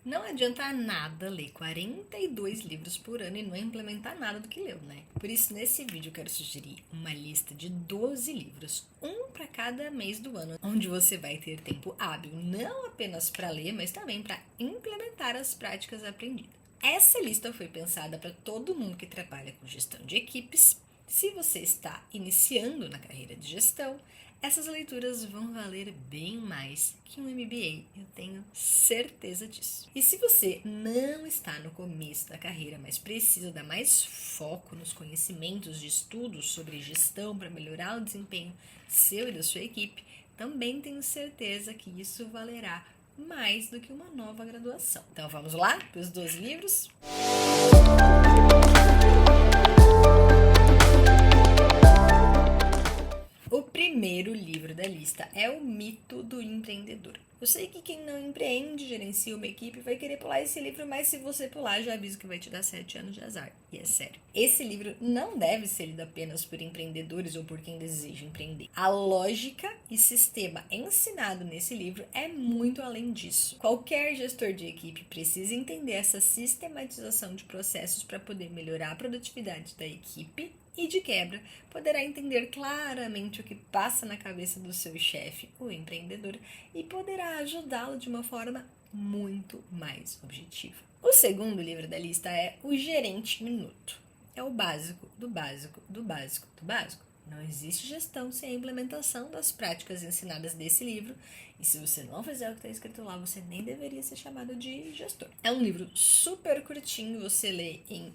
Não adianta nada ler 42 livros por ano e não implementar nada do que leu, né? Por isso, nesse vídeo eu quero sugerir uma lista de 12 livros, um para cada mês do ano, onde você vai ter tempo hábil, não apenas para ler, mas também para implementar as práticas aprendidas. Essa lista foi pensada para todo mundo que trabalha com gestão de equipes. Se você está iniciando na carreira de gestão, essas leituras vão valer bem mais que um MBA, eu tenho certeza disso. E se você não está no começo da carreira, mas precisa dar mais foco nos conhecimentos de estudos sobre gestão para melhorar o desempenho seu e da sua equipe, também tenho certeza que isso valerá mais do que uma nova graduação. Então vamos lá para os 12 livros? O primeiro livro da lista é O Mito do Empreendedor. Eu sei que quem não empreende, gerencia uma equipe, vai querer pular esse livro, mas se você pular, já aviso que vai te dar 7 anos de azar. E é sério. Esse livro não deve ser lido apenas por empreendedores ou por quem deseja empreender. A lógica e sistema ensinado nesse livro é muito além disso. Qualquer gestor de equipe precisa entender essa sistematização de processos para poder melhorar a produtividade da equipe e, de quebra, poderá entender claramente o que passa na cabeça do seu chefe, o empreendedor, e poderá ajudá-lo de uma forma muito mais objetiva. O segundo livro da lista é O Gerente Minuto. É o básico do básico do básico do básico. Não existe gestão sem a implementação das práticas ensinadas desse livro, e se você não fizer o que está escrito lá, você nem deveria ser chamado de gestor. É um livro super curtinho, você lê em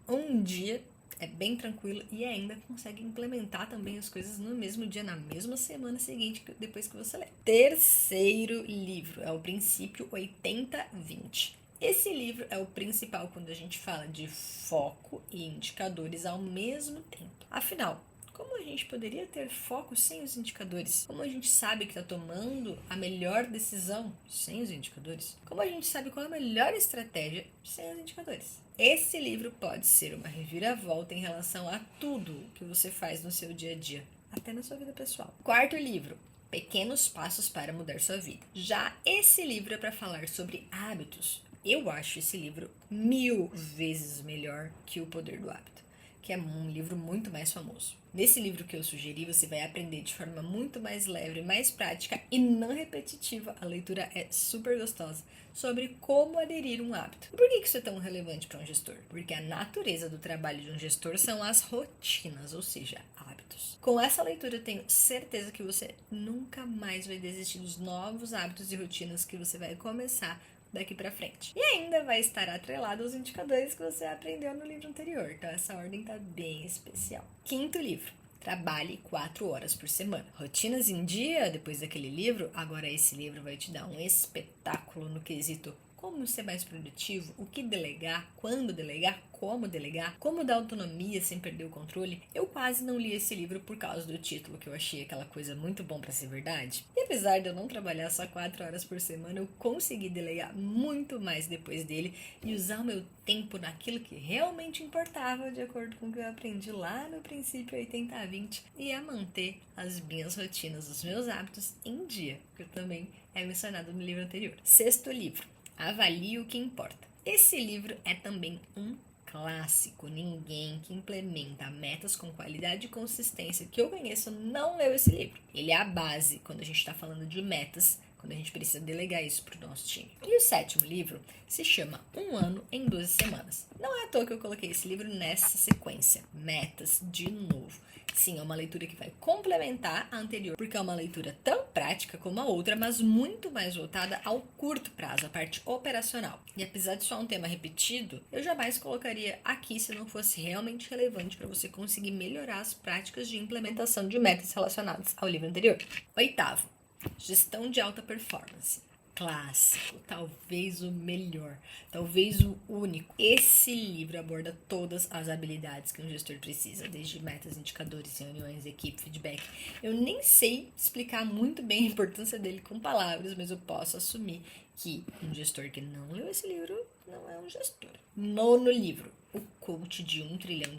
um dia, é bem tranquilo e ainda consegue implementar também as coisas no mesmo dia, na mesma semana seguinte, depois que você lê. Terceiro livro é o Princípio 80-20. Esse livro é o principal quando a gente fala de foco e indicadores ao mesmo tempo. Afinal, como a gente poderia ter foco sem os indicadores? Como a gente sabe que está tomando a melhor decisão sem os indicadores? Como a gente sabe qual é a melhor estratégia sem os indicadores? Esse livro pode ser uma reviravolta em relação a tudo que você faz no seu dia a dia, até na sua vida pessoal. Quarto livro, Pequenos Passos para Mudar Sua Vida. Já esse livro é para falar sobre hábitos. Eu acho esse livro 1000 vezes melhor que O Poder do Hábito, que é um livro muito mais famoso. Nesse livro que eu sugeri, você vai aprender de forma muito mais leve, mais prática e não repetitiva. A leitura é super gostosa sobre como aderir um hábito. E por que isso é tão relevante para um gestor? Porque a natureza do trabalho de um gestor são as rotinas, ou seja, hábitos. Com essa leitura, eu tenho certeza que você nunca mais vai desistir dos novos hábitos e rotinas que você vai começar daqui pra frente. E ainda vai estar atrelado aos indicadores que você aprendeu no livro anterior. Então essa ordem tá bem especial. Quinto livro. Trabalhe 4 horas por semana. Rotinas em dia, depois daquele livro, agora esse livro vai te dar um espetáculo no quesito como ser mais produtivo, o que delegar, quando delegar, como dar autonomia sem perder o controle. Eu quase não li esse livro por causa do título, que eu achei aquela coisa muito bom para ser verdade. E apesar de eu não trabalhar só 4 horas por semana, eu consegui delegar muito mais depois dele e usar o meu tempo naquilo que realmente importava, de acordo com o que eu aprendi lá no princípio 80-20, e a manter as minhas rotinas, os meus hábitos em dia, que também é mencionado no livro anterior. Sexto livro. Avalie o que importa. Esse livro é também um clássico. Ninguém que implementa metas com qualidade e consistência que eu conheço não leu esse livro. Ele é a base quando a gente está falando de metas, quando a gente precisa delegar isso para o nosso time. E o sétimo livro se chama Um Ano em 12 Semanas. Não é à toa que eu coloquei esse livro nessa sequência. Metas de novo. Sim, é uma leitura que vai complementar a anterior, porque é uma leitura tão prática como a outra, mas muito mais voltada ao curto prazo, a parte operacional. E apesar de só um tema repetido, eu jamais colocaria aqui se não fosse realmente relevante para você conseguir melhorar as práticas de implementação de metas relacionadas ao livro anterior. Oitavo, Gestão de Alta Performance. Clássico, talvez o melhor, talvez o único. Esse livro aborda todas as habilidades que um gestor precisa, desde metas, indicadores, reuniões, equipe, feedback. Eu nem sei explicar muito bem a importância dele com palavras, mas eu posso assumir que um gestor que não leu esse livro não é um gestor. Nono livro, O Coach de $1 trilhão.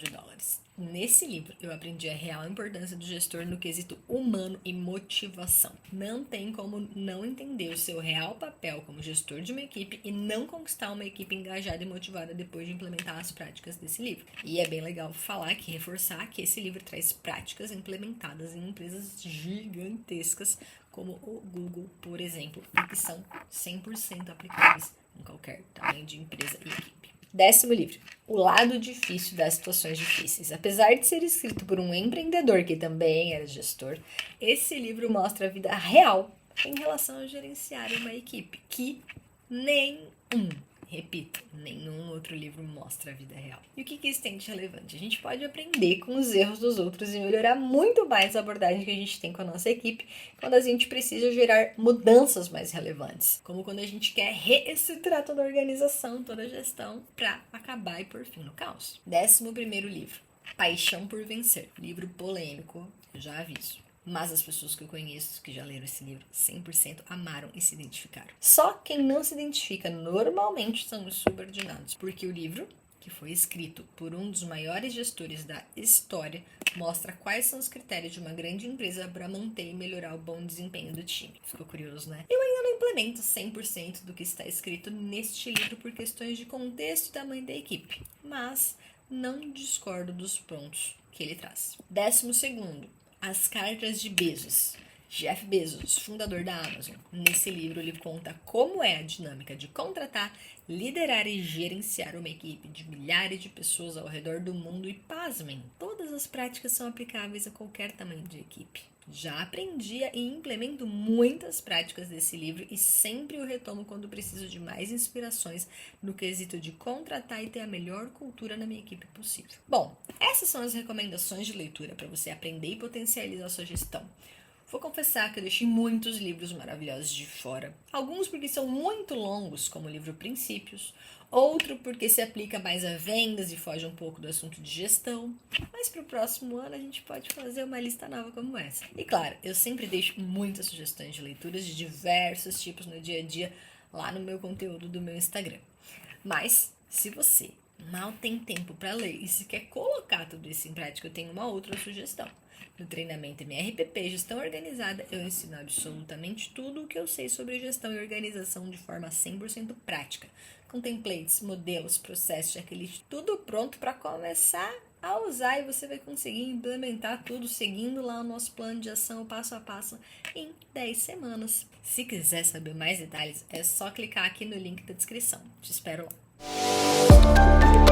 Nesse livro, eu aprendi a real importância do gestor no quesito humano e motivação. Não tem como não entender o seu real papel como gestor de uma equipe e não conquistar uma equipe engajada e motivada depois de implementar as práticas desse livro. E é bem legal reforçar que esse livro traz práticas implementadas em empresas gigantescas como o Google, por exemplo, e que são 100% aplicáveis em qualquer tamanho de empresa e equipe. 10º livro, O Lado Difícil das Situações Difíceis. Apesar de ser escrito por um empreendedor que também era gestor, esse livro mostra a vida real em relação a gerenciar uma equipe, que nenhum outro livro mostra a vida real. E o que isso tem de relevante? A gente pode aprender com os erros dos outros e melhorar muito mais a abordagem que a gente tem com a nossa equipe quando a gente precisa gerar mudanças mais relevantes, como quando a gente quer reestruturar toda a organização, toda a gestão, para acabar e pôr fim no caos. 11º livro, Paixão por Vencer. Livro polêmico, eu já aviso. Mas as pessoas que eu conheço que já leram esse livro 100% amaram e se identificaram. Só quem não se identifica normalmente são os subordinados, porque o livro, que foi escrito por um dos maiores gestores da história, mostra quais são os critérios de uma grande empresa para manter e melhorar o bom desempenho do time. Ficou curioso, né? Eu ainda não implemento 100% do que está escrito neste livro por questões de contexto e tamanho da equipe, mas não discordo dos pontos que ele traz. 12º, As Cartas de Bezos. Jeff Bezos, fundador da Amazon. Nesse livro, ele conta como é a dinâmica de contratar, liderar e gerenciar uma equipe de milhares de pessoas ao redor do mundo e, pasmem, todas as práticas são aplicáveis a qualquer tamanho de equipe. Já aprendi e implemento muitas práticas desse livro e sempre o retomo quando preciso de mais inspirações no quesito de contratar e ter a melhor cultura na minha equipe possível. Bom, essas são as recomendações de leitura para você aprender e potencializar a sua gestão. Vou confessar que eu deixei muitos livros maravilhosos de fora. Alguns porque são muito longos, como o livro Princípios. Outro porque se aplica mais a vendas e foge um pouco do assunto de gestão. Mas para o próximo ano a gente pode fazer uma lista nova como essa. E claro, eu sempre deixo muitas sugestões de leituras de diversos tipos no dia a dia lá no meu conteúdo do meu Instagram. Mas, se você mal tem tempo para ler e se quer colocar tudo isso em prática, eu tenho uma outra sugestão. No treinamento MRPP Gestão Organizada, eu ensino absolutamente tudo o que eu sei sobre gestão e organização de forma 100% prática, com templates, modelos, processos, checklist, tudo pronto para começar a usar, e você vai conseguir implementar tudo seguindo lá o nosso plano de ação passo a passo em 10 semanas. Se quiser saber mais detalhes, é só clicar aqui no link da descrição. Te espero lá.